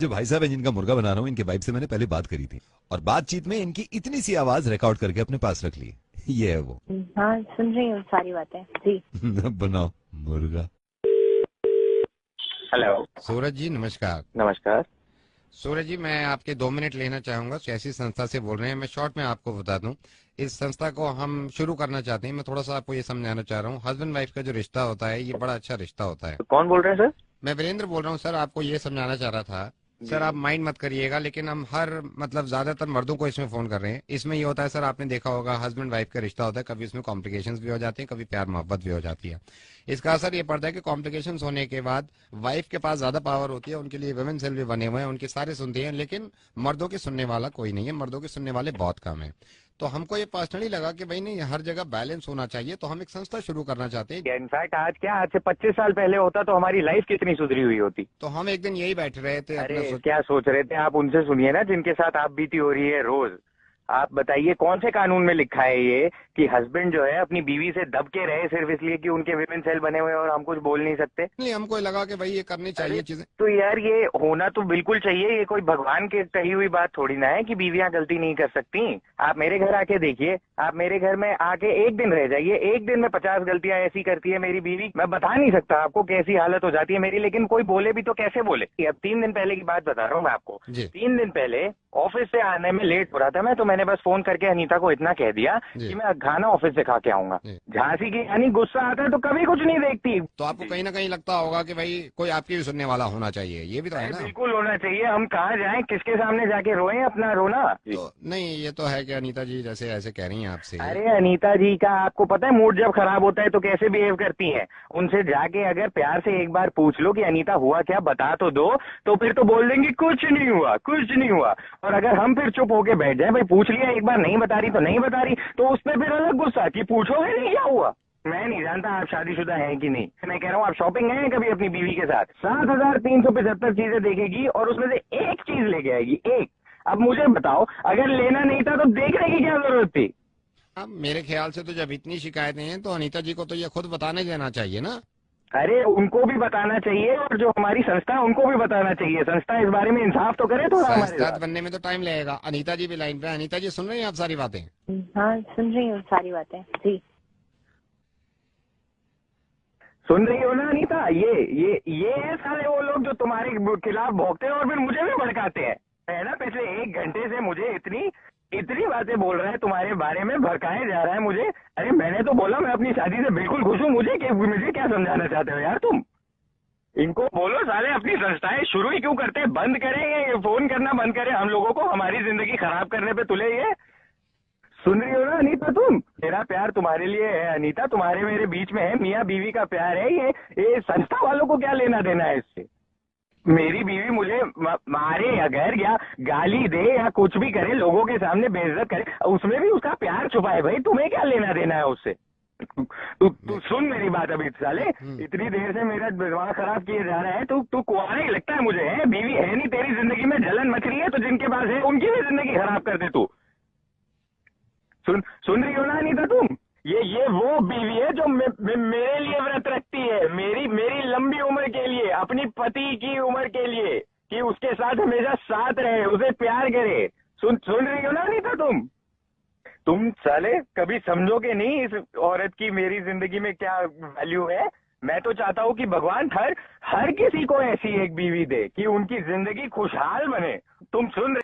जो भाई साहब है जिनका मुर्गा बना रहा हूँ, इनके वाइफ से मैंने पहले बात करी थी और बातचीत में इनकी इतनी सी आवाज रिकॉर्ड करके अपने पास रख ली। ये है वो। हाँ, सुन रही हूँ सारी बातें जी। बनाओ मुर्गा। हेलो। सूरज जी नमस्कार। नमस्कार। सूरज जी मैं आपके 2 मिनट लेना चाहूंगा। कैसी संस्था से बोल रहे हैं? मैं शॉर्ट में आपको बता दूं, इस संस्था को हम शुरू करना चाहते हैं। मैं थोड़ा सा आपको ये समझाना चाह रहा हूँ, हस्बैंड वाइफ का जो रिश्ता होता है ये बड़ा अच्छा रिश्ता होता है। तो कौन बोल रहे हैं सर? मैं वीरेंद्र बोल रहा हूँ सर, आपको ये समझाना चाह रहा था। सर आप माइंड मत करिएगा, लेकिन हम हर मतलब ज्यादातर मर्दों को इसमें फोन कर रहे हैं। इसमें ये होता है सर, आपने देखा होगा हस्बैंड वाइफ का रिश्ता होता है, कभी इसमें कॉम्प्लिकेशंस भी हो जाते हैं, कभी प्यार मोहब्बत भी हो जाती है। इसका असर ये पड़ता है कि कॉम्प्लिकेशंस होने के बाद वाइफ के पास ज्यादा पावर होती है, उनके लिए वुमेन सेल भी बने हुए हैं, उनके सारे सुनते हैं, लेकिन मर्दों के सुनने वाला कोई नहीं है, मर्दों के सुनने वाले बहुत कम है। तो हमको ये पर्सनली लगा कि भाई नहीं, हर जगह बैलेंस होना चाहिए, तो हम एक संस्था शुरू करना चाहते हैं। इनफैक्ट आज से 25 साल पहले होता तो हमारी लाइफ कितनी सुधरी हुई होती। तो हम एक दिन यही बैठ रहे थे अरे क्या सोच रहे थे आप? उनसे सुनिए ना जिनके साथ आप बीती हो रही है रोज। आप बताइए कौन से कानून में लिखा है ये कि हस्बैंड जो है अपनी बीवी से दब के रहे सिर्फ इसलिए कि उनके विमेन सेल बने हुए हैं और हम कुछ बोल नहीं सकते? नहीं, हमको लगा कि भाई ये करनी चाहिए चीजें। तो यार ये होना तो बिल्कुल चाहिए। ये कोई भगवान के कही हुई बात थोड़ी ना है कि बीवियां गलती नहीं कर सकती। आप मेरे घर आके देखिए, आप मेरे घर में आके एक दिन रह जाइए, एक दिन में 50 गलतियां ऐसी करती है मेरी बीवी, मैं बता नहीं सकता आपको कैसी हालत हो जाती है मेरी। लेकिन कोई बोले भी तो कैसे बोले। अब 3 दिन पहले की बात बता रहा हूँ मैं आपको। 3 दिन पहले ऑफिस से आने में लेट हो रहा था मैं, तो मैंने बस फोन करके अनीता को इतना कह दिया कि मैं खाना ऑफिस से खा के आऊंगा। झांसी की यानी गुस्सा आता है तो कभी कुछ नहीं देखती। तो आपको कहीं ना कहीं लगता होगा कि भाई कोई आपकी भी सुनने वाला होना चाहिए, ये भी तो है ना? बिल्कुल होना चाहिए। हम कहाँ जाएं, किसके सामने जाके रोएं अपना रोना? तो नहीं, ये तो है कि अनीता जी जैसे ऐसे कह रही हैं आपसे। अरे अनीता जी का आपको पता है मूड जब खराब होता है तो कैसे बिहेव करती हैं। उनसे जाके अगर प्यार से एक बार पूछ लो कि अनीता हुआ क्या, बता तो दो, तो फिर तो बोल देंगी कुछ नहीं हुआ, कुछ नहीं हुआ। और अगर हम फिर चुप होके बैठ जाए, भाई पूछ लिया एक बार, नहीं बता रही तो नहीं बता रही, तो उसमें फिर अलग गुस्सा कि पूछोगे नहीं क्या हुआ। मैं नहीं जानता आप शादीशुदा हैं कि नहीं। मैं कह रहा हूँ आप शॉपिंग गए हैं कभी अपनी बीवी के साथ? 7,375 चीजें देखेगी और उसमें से एक चीज लेके आएगी, एक। अब मुझे बताओ, अगर लेना नहीं था तो देखने की क्या जरूरत थी? अब मेरे ख्याल से तो जब इतनी शिकायतें हैं तो अनीता जी को तो ये खुद बताने देना चाहिए ना। अरे उनको भी बताना चाहिए और जो हमारी संस्था है उनको भी बताना चाहिए। संस्था इस बारे में इंसाफ तो करे थोड़ा हमारे संस्था साथ। बनने में तो टाइम लगेगा। अनीता जी भी लाइन पे। अनीता जी सुन रही हैं आप सारी बातें? हाँ, सुन रही हूँ सारी बातें जी। सुन रही हो ना अनीता? ये है सारे वो लोग जो तुम्हारे खिलाफ भौंकते हैं और फिर मुझे भी भड़काते हैं, है ना? पिछले 1 घंटे से मुझे इतनी बातें बोल रहे हैं तुम्हारे बारे में, भड़काए जा रहा है मुझे। अरे मैंने तो बोला मैं अपनी शादी से बिल्कुल खुश हूँ। मुझे क्या समझाना चाहते हो यार तुम? इनको बोलो साले अपनी संस्थाएं शुरू ही क्यों करते हैं, बंद करें, ये फोन करना बंद करें हम लोगों को, हमारी जिंदगी खराब करने पे तुले ये। सुन रही हो ना अनीता तुम? मेरा प्यार तुम्हारे लिए है अनीता, तुम्हारे मेरे बीच में है, मियाँ बीवी का प्यार है ये संस्था वालों को क्या लेना देना है इससे? मेरी बीवी मुझे मारे अगर या गाली दे या कुछ भी करे, लोगों के सामने बेइज्जत करे, उसमें भी उसका प्यार छुपा है। भाई तुम्हें क्या लेना देना है उससे? तू सुन मेरी बात अभी साले, इतनी देर से मेरा दिमाग खराब किए जा रहा है। तू कुआरा ही लगता है मुझे, है? बीवी है नहीं तेरी जिंदगी में, जलन मच रही है तो जिनके पास है उनकी भी जिंदगी खराब कर दे तू। सुन रही हो ना अनीता तुम? ये वो बीवी है जो मेरे लिए व्रत रखती है, मेरी लंबी उम्र के लिए, अपनी पति की उम्र के लिए, कि उसके साथ हमेशा साथ रहे, उसे प्यार करे। सुन रही हो ना अनीता तुम साले कभी समझोगे नहीं इस औरत की मेरी जिंदगी में क्या वैल्यू है। मैं तो चाहता हूँ कि भगवान हर किसी को ऐसी एक बीवी दे कि उनकी जिंदगी खुशहाल बने। तुम सुन